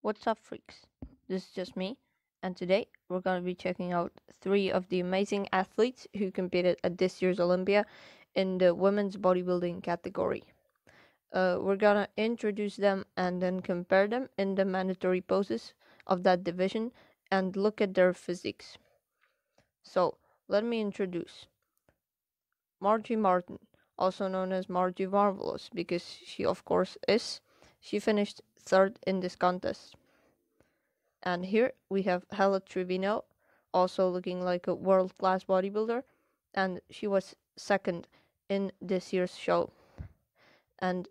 What's up, freaks? This is just me, and today we're going to be checking out three of the amazing athletes who competed at this year's Olympia in the women's bodybuilding category. We're going to introduce them and then compare them in the mandatory poses of that division and look at their physiques. So, let me introduce Margie Martin, also known as Margie Marvelous, because she, of course, is. She finished third in this contest. And here we have Hella Trevino, also looking like a world-class bodybuilder, and she was second in this year's show. And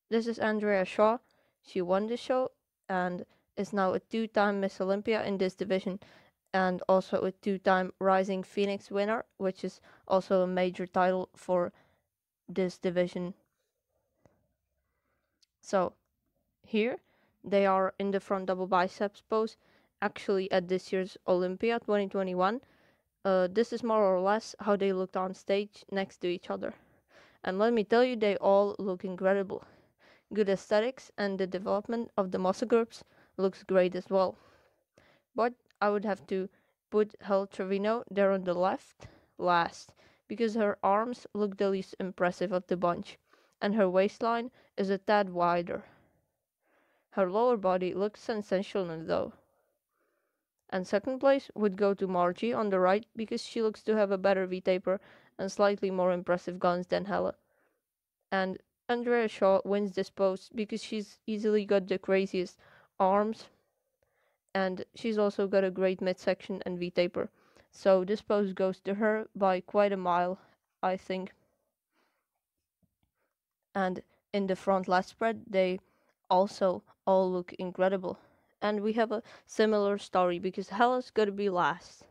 this is Andrea Shaw. She won the show and is now a two-time Miss Olympia in this division, and also a two-time Rising Phoenix winner, which is also a major title for this division. So here they are in the front double biceps pose, actually at this year's Olympia 2021. This is more or less how they looked on stage next to each other. And let me tell you, they all look incredible. Good aesthetics, and the development of the muscle groups looks great as well. But I would have to put Hel Trevino there on the left last, because her arms look the least impressive of the bunch, and her waistline is a tad wider. Her lower body looks sensational though. And second place would go to Margie on the right, because she looks to have a better V-taper and slightly more impressive guns than Hella. And Andrea Shaw wins this pose because she's easily got the craziest arms, and she's also got a great midsection and V-taper. So this pose goes to her by quite a mile, I think. And in the front lat spread, they also all look incredible. And we have a similar story because Hella's gotta be last.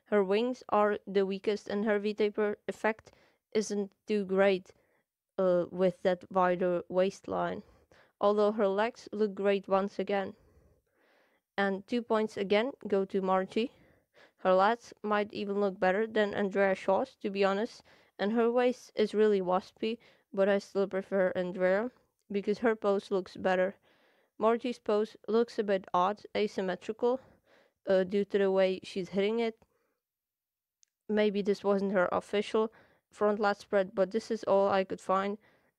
Her wings are the weakest, and her V-taper effect isn't too great with that wider waistline. Although her legs look great once again. And 2 points again go to Margie. Her lats might even look better than Andrea Shaw's, to be honest, and her waist is really waspy, but I still prefer Andrea because her pose looks better. Margie's pose looks a bit odd, asymmetrical, due to the way she's hitting it. Maybe this wasn't her official front lat spread, but this is all I could find.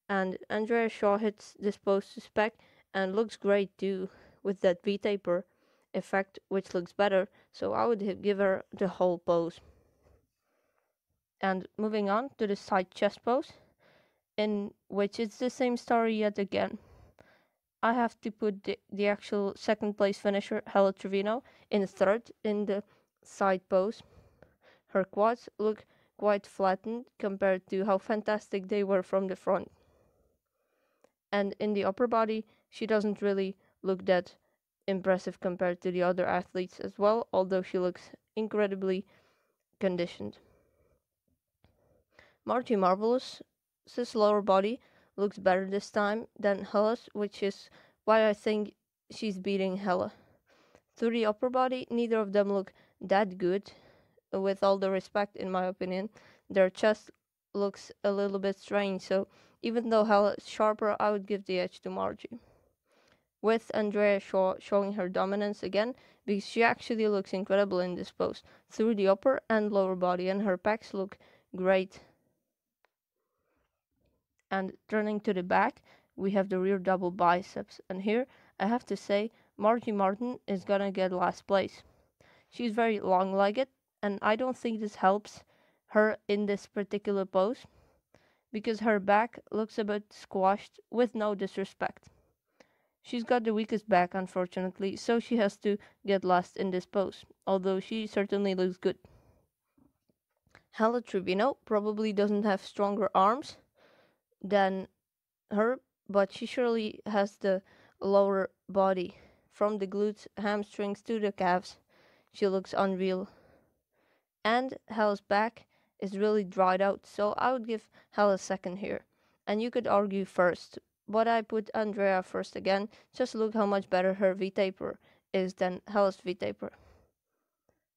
And Andrea Shaw hits this pose to spec and looks great too, with that V-taper effect, which looks better, so I would give her the whole pose. And moving on to the side chest pose, in which it's the same story yet again. I have to put the actual second place finisher, Hella Trevino, in third in the side pose. Her quads look quite flattened compared to how fantastic they were from the front. And in the upper body, she doesn't really look that impressive compared to the other athletes as well, although she looks incredibly conditioned. Margie Marvelous' lower body looks better this time than Hella's, which is why I think she's beating Hella. Through the upper body, neither of them look that good, with all the respect in my opinion. Their chest looks a little bit strange, so even though Hella is sharper, I would give the edge to Margie. With Andrea Shaw showing her dominance again, because she actually looks incredible in this pose, through the upper and lower body, and her pecs look great. And turning to the back, we have the rear double biceps, and here I have to say Margie Martin is gonna get last place. She's very long-legged, and I don't think this helps her in this particular pose, because her back looks a bit squashed, with no disrespect. She's got the weakest back, unfortunately, so she has to get last in this pose, although she certainly looks good. Hella Trevino probably doesn't have stronger arms than her, but she surely has the lower body. From the glutes, hamstrings to the calves, she looks unreal. And Hella's back is really dried out, so I would give Hella second here. And you could argue first, but I put Andrea first again. Just look how much better her V-taper is than Hella's V-taper.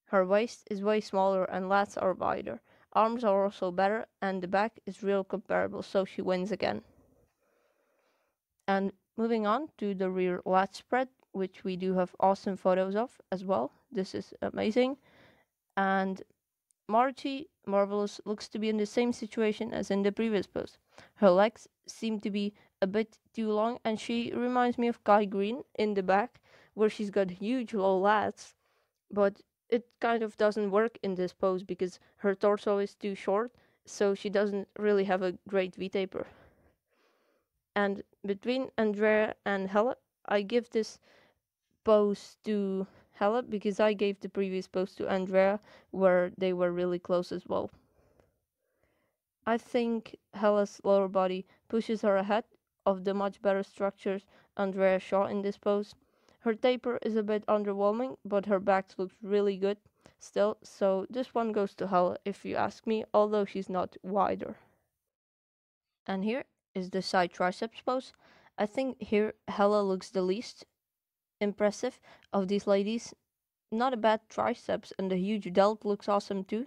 Her waist is way smaller and lats are wider. Arms are also better, and the back is real comparable, so she wins again. And moving on to the rear lat spread, which we do have awesome photos of as well. This is amazing. And Margie Marvelous looks to be in the same situation as in the previous post. Her legs seem to be a bit too long, and she reminds me of Kai Green in the back, where she's got huge low lats, but it kind of doesn't work in this pose because her torso is too short, so she doesn't really have a great V-taper. And between Andrea and Hella, I give this pose to Hella because I gave the previous pose to Andrea, where they were really close as well. I think Hella's lower body pushes her ahead of the much better structures Andrea Shaw in this pose. Her taper is a bit underwhelming, but her back looks really good still, so this one goes to Hella if you ask me, although she's not wider. And here is the side triceps pose. I think here Hella looks the least impressive of these ladies. Not a bad triceps, and the huge delt looks awesome too,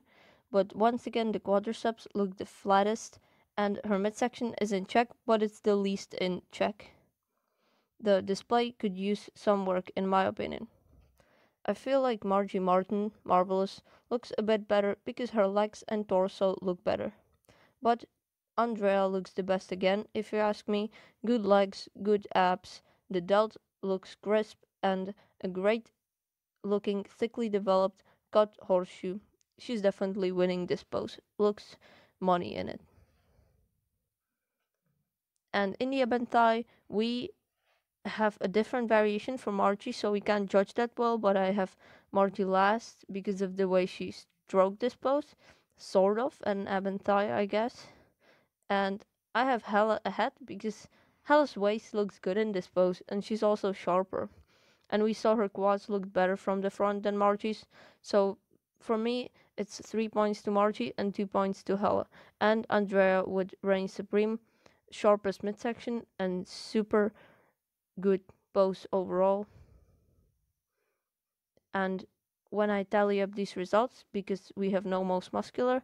but once again the quadriceps look the flattest, and her midsection is in check, but it's the least in check. The display could use some work in my opinion. I feel like Margie Martin, Marvelous, looks a bit better because her legs and torso look better. But Andrea looks the best again, if you ask me. Good legs, good abs, the delt looks crisp, and a great looking, thickly developed cut horseshoe. She's definitely winning this pose. Looks money in it. And in the Abantai, we have a different variation from Margie, so we can't judge that well, but I have Margie last because of the way she stroked this pose. Sort of, an Abantai, I guess. And I have Hella ahead because Hella's waist looks good in this pose, and she's also sharper. And we saw her quads look better from the front than Margie's. So for me, it's 3 points to Margie and 2 points to Hella. And Andrea would reign supreme, sharpest midsection, and super good pose overall. And when I tally up these results, because we have no most muscular,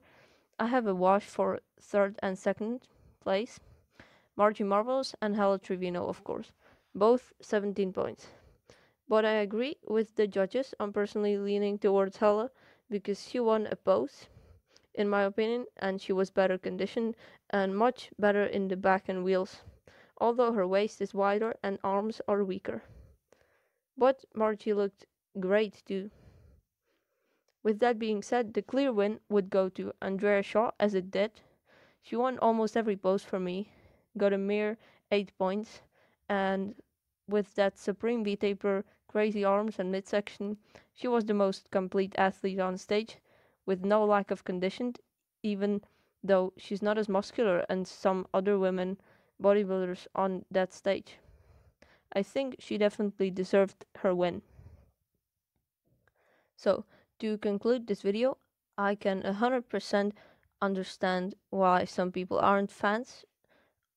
I have a wash for third and second place. Margie Marvelous and Hella Trevino, of course. Both 17 points. But I agree with the judges. I'm personally leaning towards Hella because she won a pose, in my opinion, and she was better conditioned and much better in the back and wheels, although her waist is wider and arms are weaker. But Margie looked great too. With that being said, the clear win would go to Andrea Shaw, as it did. She won almost every pose for me, got a mere 8 points, and with that supreme V-taper, crazy arms and midsection, she was the most complete athlete on stage, with no lack of condition, even though she's not as muscular as some other women bodybuilders on that stage. I think she definitely deserved her win. So, to conclude this video, I can 100% understand why some people aren't fans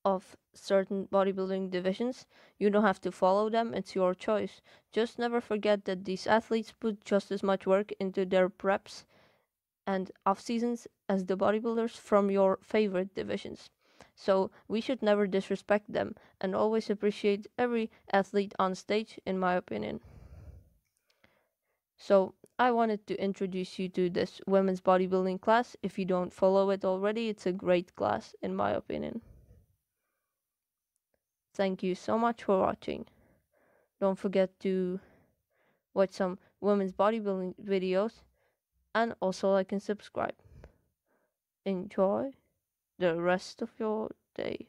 of certain bodybuilding divisions. You don't have to follow them, it's your choice. Just never forget that these athletes put just as much work into their preps and off seasons as the bodybuilders from your favorite divisions. So we should never disrespect them and always appreciate every athlete on stage, in my opinion. So I wanted to introduce you to this women's bodybuilding class. If you don't follow it already, it's a great class, in my opinion. Thank you so much for watching. Don't forget to watch some women's bodybuilding videos and also like and subscribe. Enjoy the rest of your day.